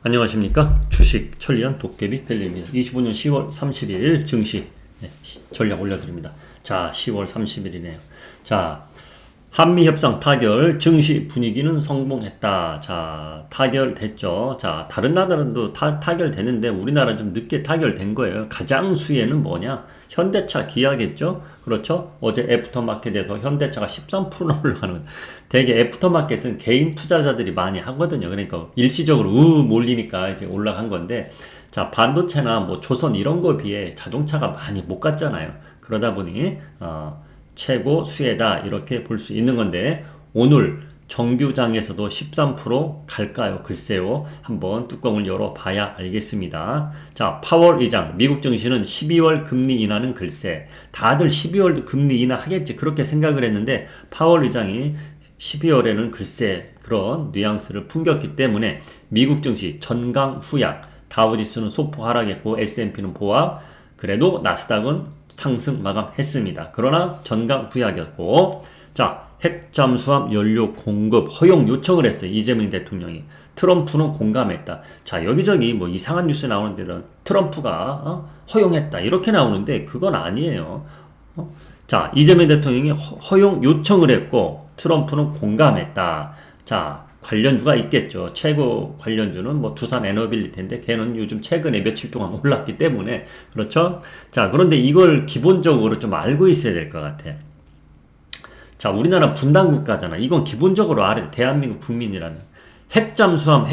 안녕하십니까. 주식 천리안 도깨비 벨리입니다. 25년 10월 30일 증시 전략 올려드립니다. 자, 10월 30일이네요. 자, 한미협상 타결, 증시 분위기는 성공했다. 자, 타결됐죠. 자, 다른 나라도 타결되는데 우리나라는 좀 늦게 타결된 거예요. 가장 수혜는 뭐냐? 현대차, 기아겠죠? 그렇죠? 어제 애프터마켓에서 현대차가 13%나 올라가는, 대개 애프터마켓은 개인 투자자들이 많이 하거든요. 그러니까 일시적으로 몰리니까 이제 올라간 건데, 자, 반도체나 뭐 조선 이런 거에 비해 자동차가 많이 못 갔잖아요. 그러다 보니, 최고 수혜다 이렇게 볼 수 있는 건데, 오늘 정규장에서도 13% 갈까요? 글쎄요. 한번 뚜껑을 열어봐야 알겠습니다. 자, 파월 의장, 미국 증시는 12월 금리 인하는 글쎄, 다들 12월 금리 인하 하겠지 그렇게 생각을 했는데, 파월 의장이 12월에는 글쎄 그런 뉘앙스를 풍겼기 때문에 미국 증시 전강 후약, 다우지수는 소폭 하락했고 S&P는 보합, 그래도 나스닥은 상승 마감했습니다. 그러나 전강 후약이었고, 자, 핵 잠수함 연료 공급 허용 요청을 했어요. 이재명 대통령이. 트럼프는 공감했다. 자, 여기저기 뭐 이상한 뉴스 나오는 데는 트럼프가 허용했다 이렇게 나오는데 그건 아니에요. 자, 이재명 대통령이 허용 요청을 했고 트럼프는 공감했다. 자, 관련주가 있겠죠. 최고 관련주는 뭐 두산 에너빌리티인데 걔는 요즘 최근에 며칠 동안 올랐기 때문에 그렇죠. 자, 그런데 이걸 기본적으로 좀 알고 있어야 될 것 같아. 자, 우리나라 분단 국가잖아. 이건 기본적으로 알아야 돼. 대한민국 국민이라면. 핵잠수함은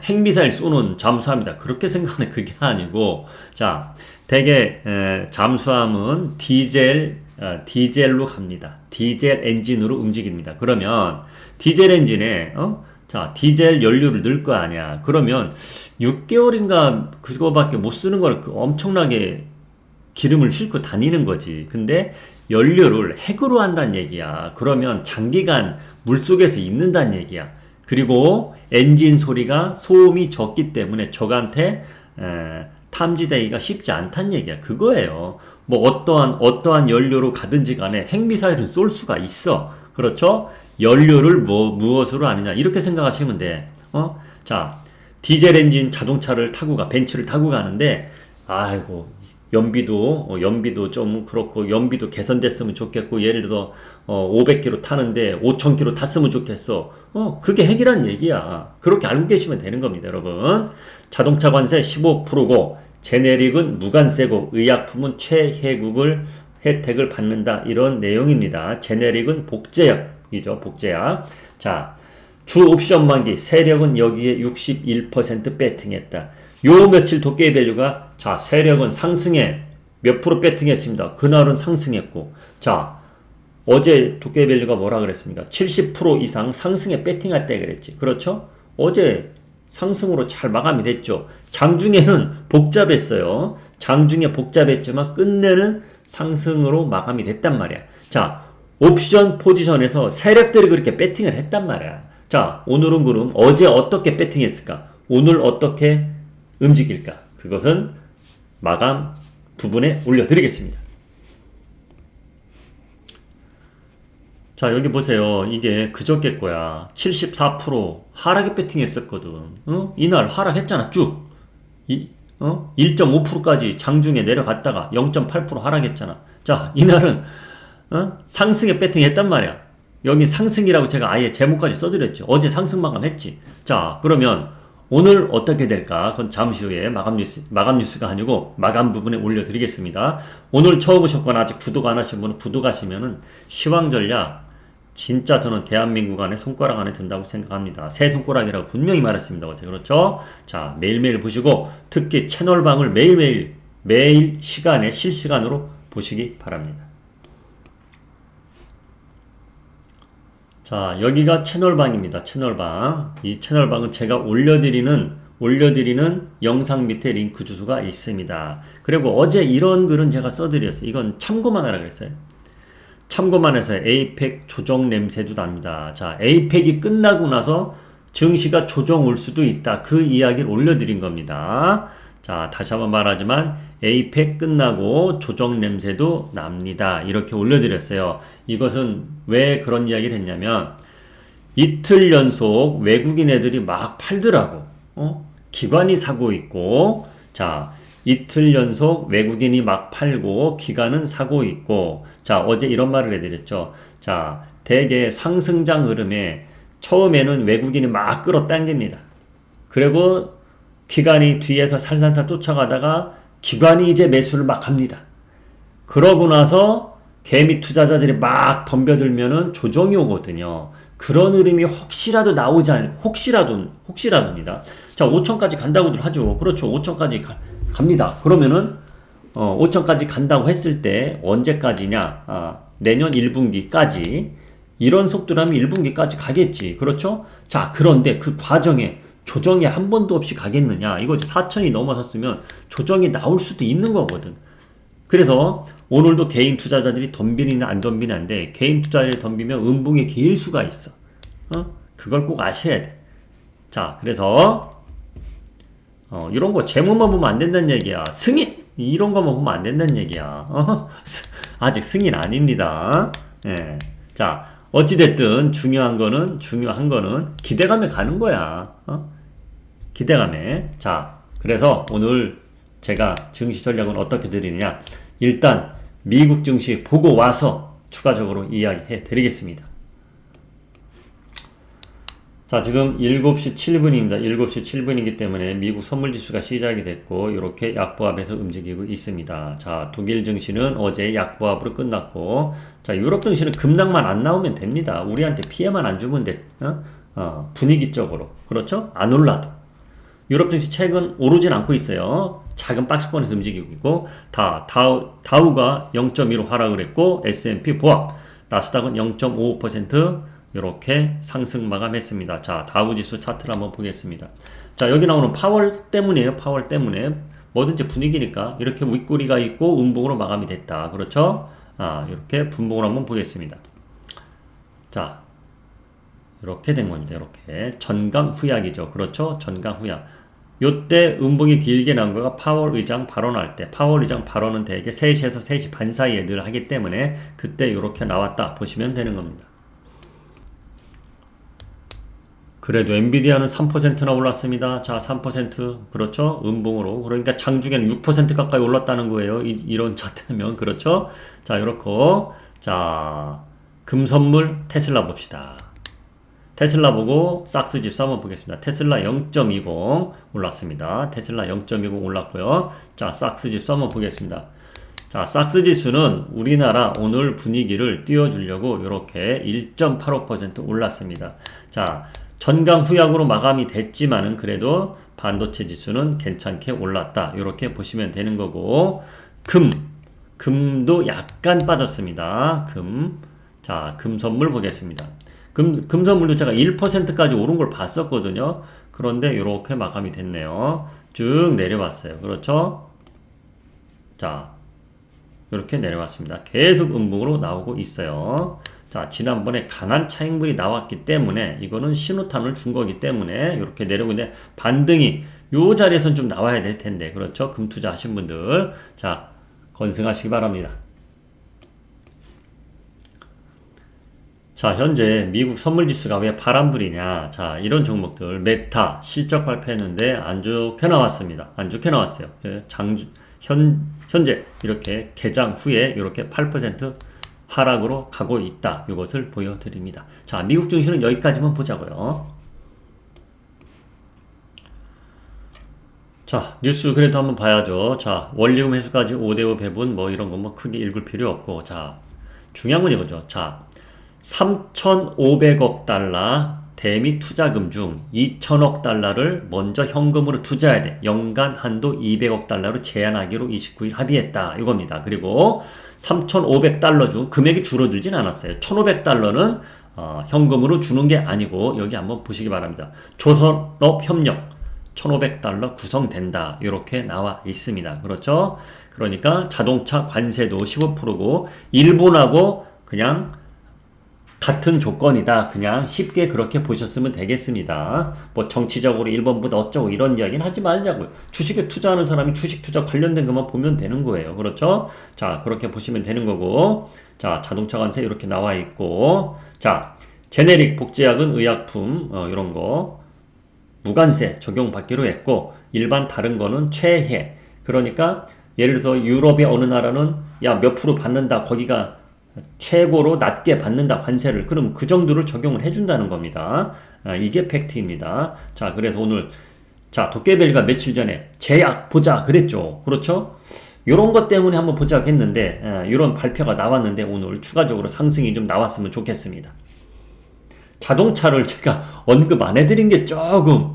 핵미사일 쏘는 잠수함이다. 그렇게 생각하는 그게 아니고, 자, 대개 잠수함은 디젤로 갑니다. 디젤 엔진으로 움직입니다. 그러면 디젤 엔진에 자, 디젤 연료를 넣을 거 아니야. 그러면 6개월인가 그거밖에 못 쓰는 걸 엄청나게 기름을 싣고 다니는 거지. 근데 연료를 핵으로 한다는 얘기야. 그러면 장기간 물속에서 있는다는 얘기야. 그리고 엔진 소리가 소음이 적기 때문에 적한테 탐지되기가 쉽지 않다는 얘기야. 그거예요. 뭐 어떠한 연료로 가든지 간에 핵미사일은 쏠 수가 있어. 그렇죠? 연료를 무엇으로 하느냐 이렇게 생각하시면 돼. 자, 디젤 엔진 자동차를 타고 벤츠를 타고 가는데, 아이고, 연비도 좀 그렇고, 연비도 개선됐으면 좋겠고, 예를 들어 500km 타는데 5000km 탔으면 좋겠어. 그게 핵이란 얘기야. 그렇게 알고 계시면 되는 겁니다, 여러분. 자동차 관세 15%고 제네릭은 무관세고 의약품은 최혜국을 혜택을 받는다, 이런 내용입니다. 제네릭은 복제약이죠. 복제약. 자, 주 옵션 만기 세력은 여기에 61% 배팅했다. 요 며칠 도깨비 밸류가, 자, 세력은 상승에 몇 프로 배팅했습니다. 그날은 상승했고, 자, 어제 도깨비 밸류가 뭐라 그랬습니까? 70% 이상 상승에 배팅할 때 그랬지. 그렇죠? 어제 상승으로 잘 마감이 됐죠. 장중에는 복잡했어요. 장중에 복잡했지만 끝내는 상승으로 마감이 됐단 말이야. 자, 옵션 포지션에서 세력들이 그렇게 배팅을 했단 말이야. 자, 오늘은 그럼 어제 어떻게 배팅했을까? 오늘 어떻게 움직일까? 그것은 마감 부분에 올려드리겠습니다. 자, 여기 보세요. 이게 그저께 거야. 74% 하락에 배팅했었거든. 이날 하락했잖아. 쭉. 1.5%까지 장중에 내려갔다가 0.8% 하락했잖아. 자, 이날은 상승에 배팅했단 말이야. 여기 상승이라고 제가 아예 제목까지 써드렸죠. 어제 상승 마감했지. 자, 그러면 오늘 어떻게 될까? 그건 잠시 후에 마감 뉴스가 아니고 마감 부분에 올려드리겠습니다. 오늘 처음 오셨거나 아직 구독 안 하신 분은 구독하시면은 시황전략, 진짜 저는 대한민국 안에 손가락 안에 든다고 생각합니다. 새 손가락이라고 분명히 말했습니다. 어제. 그렇죠? 자, 매일매일 보시고 특히 채널방을 매일 시간에 실시간으로 보시기 바랍니다. 자, 여기가 채널방입니다. 채널방. 이 채널방은 제가 올려드리는 영상 밑에 링크 주소가 있습니다. 그리고 어제 이런 글은 제가 써드렸어요. 이건 참고만 하라 그랬어요. 참고만 해서 에이펙 조정 냄새도 납니다. 자, 에이펙이 끝나고 나서 증시가 조정 올 수도 있다. 그 이야기를 올려드린 겁니다. 자, 다시 한번 말하지만 에이펙 끝나고 조정 냄새도 납니다. 이렇게 올려드렸어요. 이것은 왜 그런 이야기를 했냐면 이틀 연속 외국인 애들이 막 팔더라고. 기관이 사고 있고, 자, 이틀 연속 외국인이 막 팔고, 기관은 사고 있고, 자, 어제 이런 말을 해드렸죠. 자, 대개 상승장 흐름에 처음에는 외국인이 막 끌어당깁니다. 그리고 기관이 뒤에서 살살살 쫓아가다가 기관이 이제 매수를 막 합니다. 그러고 나서 개미 투자자들이 막 덤벼들면은 조정이 오거든요. 그런 흐름이 혹시라도 나오지 않을, 혹시라도입니다. 자, 5천까지 간다고들 하죠. 그렇죠. 5천까지 갑니다. 그러면은, 5천까지 간다고 했을 때 언제까지냐? 내년 1분기까지. 이런 속도라면 1분기까지 가겠지. 그렇죠? 자, 그런데 그 과정에 조정이 한 번도 없이 가겠느냐? 이거 4천이 넘어섰으면 조정이 나올 수도 있는 거거든. 그래서 오늘도 개인 투자자들이 덤비느냐 안 덤비냐인데 개인 투자자들이 덤비면 음봉이 길 수가 있어. 그걸 꼭 아셔야 돼. 자, 그래서 이런 거 재무만 보면 안 된다는 얘기야. 승인! 이런 거만 보면 안 된다는 얘기야. 아직 승인 아닙니다. 예. 자, 어찌됐든 중요한 거는 기대감에 가는 거야. 기대감에. 자, 그래서 오늘 제가 증시 전략은 어떻게 드리느냐. 일단 미국 증시 보고 와서 추가적으로 이야기해 드리겠습니다. 자, 지금 7시 7분입니다. 7시 7분이기 때문에 미국 선물지수가 시작이 됐고 이렇게 약보합에서 움직이고 있습니다. 자, 독일 증시는 어제 약보합으로 끝났고, 자, 유럽 증시는 급락만 안 나오면 됩니다. 우리한테 피해만 안 주면 돼. 분위기적으로. 그렇죠? 안 올라도. 유럽 증시 최근 오르진 않고 있어요. 작은 박스권에서 움직이고 있고, 다우가 0.1로 하락을 했고, S&P 보합, 나스닥은 0.55% 이렇게 상승 마감했습니다. 자, 다우지수 차트를 한번 보겠습니다. 자, 여기 나오는 파월 때문이에요. 파월 때문에. 뭐든지 분위기니까 이렇게 윗꼬리가 있고 음봉으로 마감이 됐다. 그렇죠? 이렇게 분봉을 한번 보겠습니다. 자, 이렇게 된 겁니다. 이렇게 전강 후약이죠. 그렇죠? 전강 후약. 요때 음봉이 길게 나온 거가 파월 의장 발언할 때, 파월 의장 발언은 대개 3시에서 3시 반 사이에 늘 하기 때문에 그때 이렇게 나왔다 보시면 되는 겁니다. 그래도 엔비디아는 3%나 올랐습니다. 자, 3%. 그렇죠? 음봉으로. 그러니까 장중에는 6% 가까이 올랐다는 거예요. 이런 차트면. 그렇죠? 자, 이렇고. 자, 금선물 테슬라 봅시다. 테슬라 보고 삭스 지수 한번 보겠습니다. 테슬라 0.20 올랐습니다. 테슬라 0.20 올랐고요. 자, 삭스 지수 한번 보겠습니다. 자, 삭스 지수는 우리나라 오늘 분위기를 띄워주려고 이렇게 1.85% 올랐습니다. 자, 전강 후약으로 마감이 됐지만은 그래도 반도체 지수는 괜찮게 올랐다. 이렇게 보시면 되는 거고, 금도 약간 빠졌습니다. 자, 금 선물 보겠습니다. 금 선물도 제가 1%까지 오른 걸 봤었거든요. 그런데 이렇게 마감이 됐네요. 쭉 내려왔어요. 그렇죠? 자, 이렇게 내려왔습니다. 계속 음봉으로 나오고 있어요. 자, 지난번에 강한 차익물이 나왔기 때문에 이거는 신호탄을 준 거기 때문에 이렇게 내려오고 있는데 반등이 요 자리에선 좀 나와야 될 텐데, 그렇죠? 금 투자 하신 분들, 자, 건승하시기 바랍니다. 자, 현재 미국 선물지수가 왜 파란불이냐. 자, 이런 종목들 메타 실적 발표했는데 안 좋게 나왔습니다. 안 좋게 나왔어요. 현재 이렇게 개장 후에 이렇게 8% 하락으로 가고 있다. 이것을 보여드립니다. 자, 미국 증시는 여기까지만 보자고요. 자, 뉴스 그래도 한번 봐야죠. 자, 원리금 회수까지 5대5 배분 뭐 이런 거 뭐 크게 읽을 필요 없고, 자, 중요한 건 이거죠. 자, 3,500억 달러 대미 투자금 중 2,000억 달러를 먼저 현금으로 투자해야 돼. 연간 한도 200억 달러로 제한하기로 29일 합의했다. 이겁니다. 그리고 3,500달러 중 금액이 줄어들진 않았어요. 1,500달러는 현금으로 주는 게 아니고 여기 한번 보시기 바랍니다. 조선업협력 1,500달러 구성된다. 이렇게 나와 있습니다. 그렇죠? 그러니까 자동차 관세도 15%고 일본하고 그냥 같은 조건이다. 그냥 쉽게 그렇게 보셨으면 되겠습니다. 뭐 정치적으로 일본보다 어쩌고 이런 이야기는 하지 말자고요. 주식에 투자하는 사람이 주식 투자 관련된 것만 보면 되는 거예요. 그렇죠? 자, 그렇게 보시면 되는 거고, 자, 자동차 관세 이렇게 나와 있고, 자, 제네릭 복제약은 의약품 이런 거 무관세 적용받기로 했고 일반 다른 거는 최해. 그러니까 예를 들어서 유럽의 어느 나라는 야 몇 프로 받는다. 거기가 최고로 낮게 받는다 관세를. 그럼 그 정도를 적용을 해준다는 겁니다. 이게 팩트입니다. 자 그래서 오늘 자 도깨비가 며칠 전에 제약 보자 그랬죠. 그렇죠? 요런 것 때문에 한번 보자 했는데 이런 발표가 나왔는데 오늘 추가적으로 상승이 좀 나왔으면 좋겠습니다. 자동차를 제가 언급 안 해드린 게 조금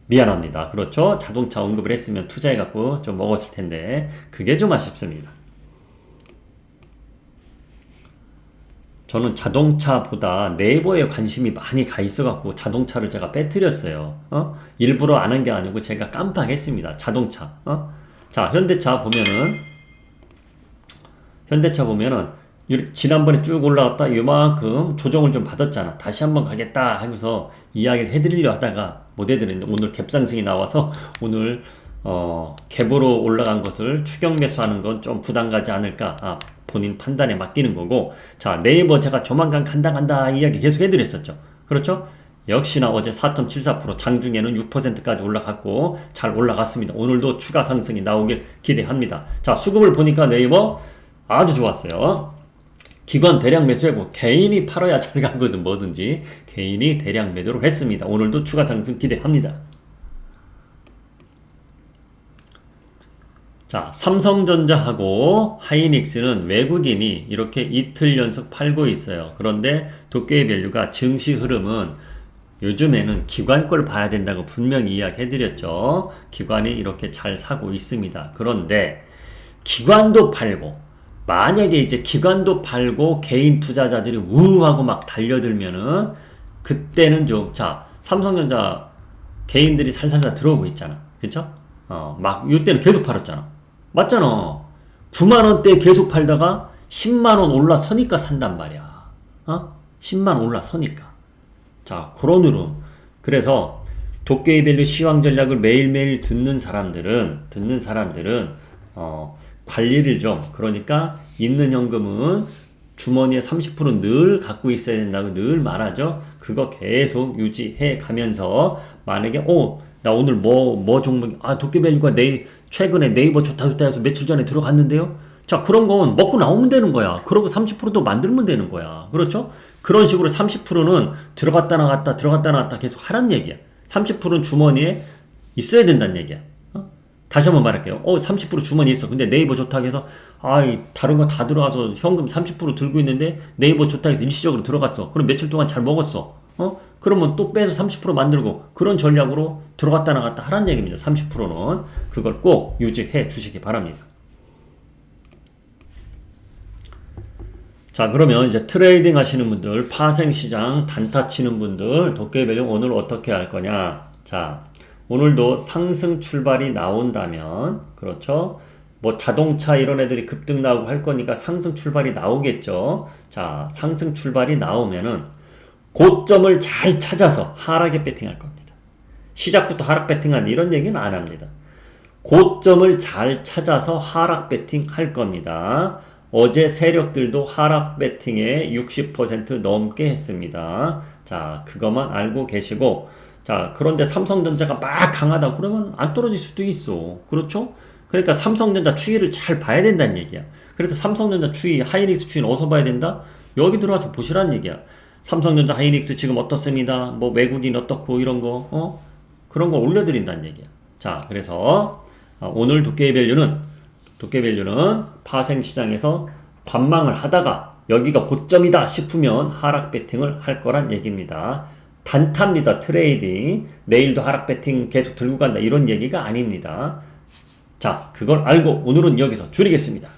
미안합니다. 그렇죠? 자동차 언급을 했으면 투자해갖고 좀 먹었을 텐데 그게 좀 아쉽습니다. 저는 자동차보다 네이버에 관심이 많이 가 있어갖고 자동차를 제가 빼뜨렸어요. 일부러 안 한 게 아니고 제가 깜빡했습니다. 자동차. 자, 현대차 보면은 지난번에 쭉 올라갔다 요만큼 조정을 좀 받았잖아. 다시 한번 가겠다 하면서 이야기를 해드리려 하다가 못 해드렸는데 오늘 갭상승이 나와서 오늘 갭으로 올라간 것을 추격 매수하는 건 좀 부담 가지 않을까. 본인 판단에 맡기는 거고. 자 네이버 제가 조만간 간다 이야기 계속 해드렸었죠. 그렇죠? 역시나 어제 4.74% 장중에는 6%까지 올라갔고 잘 올라갔습니다. 오늘도 추가 상승이 나오길 기대합니다. 자 수급을 보니까 네이버 아주 좋았어요. 기관 대량 매수하고 개인이 팔아야 잘 가거든. 뭐든지 개인이 대량 매도를 했습니다. 오늘도 추가 상승 기대합니다. 자 삼성전자하고 하이닉스는 외국인이 이렇게 이틀 연속 팔고 있어요. 그런데 도깨비밸류가 증시 흐름은 요즘에는 기관 걸 봐야 된다고 분명히 이야기해드렸죠. 기관이 이렇게 잘 사고 있습니다. 그런데 기관도 팔고 만약에 이제 기관도 팔고 개인 투자자들이 우하고 막 달려들면은 그때는 좀 자 삼성전자 개인들이 살살살 들어오고 있잖아. 그쵸? 막 이때는 계속 팔았잖아. 맞잖아. 9만원대 계속 팔다가 10만원 올라서니까 산단 말이야. 10만원 올라서니까. 자 그런 흐름. 그래서 도깨비밸류 시황 전략을 매일매일 듣는 사람들은 관리를 좀 그러니까 있는 현금은 주머니에 30% 늘 갖고 있어야 된다고 늘 말하죠. 그거 계속 유지해 가면서 만약에 나 오늘 뭐 종목 도깨비밸류가 최근에 네이버 좋다 해서 며칠 전에 들어갔는데요. 자 그런 건 먹고 나오면 되는 거야. 그러고 30%도 만들면 되는 거야. 그렇죠? 그런 식으로 30%는 들어갔다 나갔다 계속 하란 얘기야. 30%는 주머니에 있어야 된다는 얘기야. 다시 한번 말할게요. 30% 주머니에 있어. 근데 네이버 좋다고 해서 다른 거 다 들어가서 현금 30% 들고 있는데 네이버 좋다고 해서 일시적으로 들어갔어. 그럼 며칠 동안 잘 먹었어. 그러면 또 빼서 30% 만들고 그런 전략으로 들어갔다 나갔다 하란 얘기입니다. 30%는 그걸 꼭 유지해 주시기 바랍니다. 자 그러면 이제 트레이딩 하시는 분들, 파생시장 단타 치는 분들 도깨비밸류 오늘 어떻게 할 거냐. 자 오늘도 상승 출발이 나온다면 그렇죠. 뭐 자동차 이런 애들이 급등 나오고 할 거니까 상승 출발이 나오겠죠. 자 상승 출발이 나오면은 고점을 잘 찾아서 하락에 배팅할 겁니다. 시작부터 하락 배팅한 이런 얘기는 안 합니다. 고점을 잘 찾아서 하락 배팅할 겁니다. 어제 세력들도 하락 배팅에 60% 넘게 했습니다. 자 그것만 알고 계시고 자 그런데 삼성전자가 막 강하다 그러면 안 떨어질 수도 있어. 그렇죠? 그러니까 삼성전자 추이를 잘 봐야 된다는 얘기야. 그래서 삼성전자 추이, 하이닉스 추이는 어디서 봐야 된다? 여기 들어와서 보시라는 얘기야. 삼성전자, 하이닉스 지금 어떻습니다. 뭐 외국인 어떻고 이런 거 그런 거 올려드린다는 얘기야. 자 그래서 오늘 도깨비밸류는 파생시장에서 관망을 하다가 여기가 고점이다 싶으면 하락 배팅을 할 거란 얘기입니다. 단타입니다. 트레이딩. 내일도 하락 배팅 계속 들고 간다 이런 얘기가 아닙니다. 자 그걸 알고 오늘은 여기서 줄이겠습니다.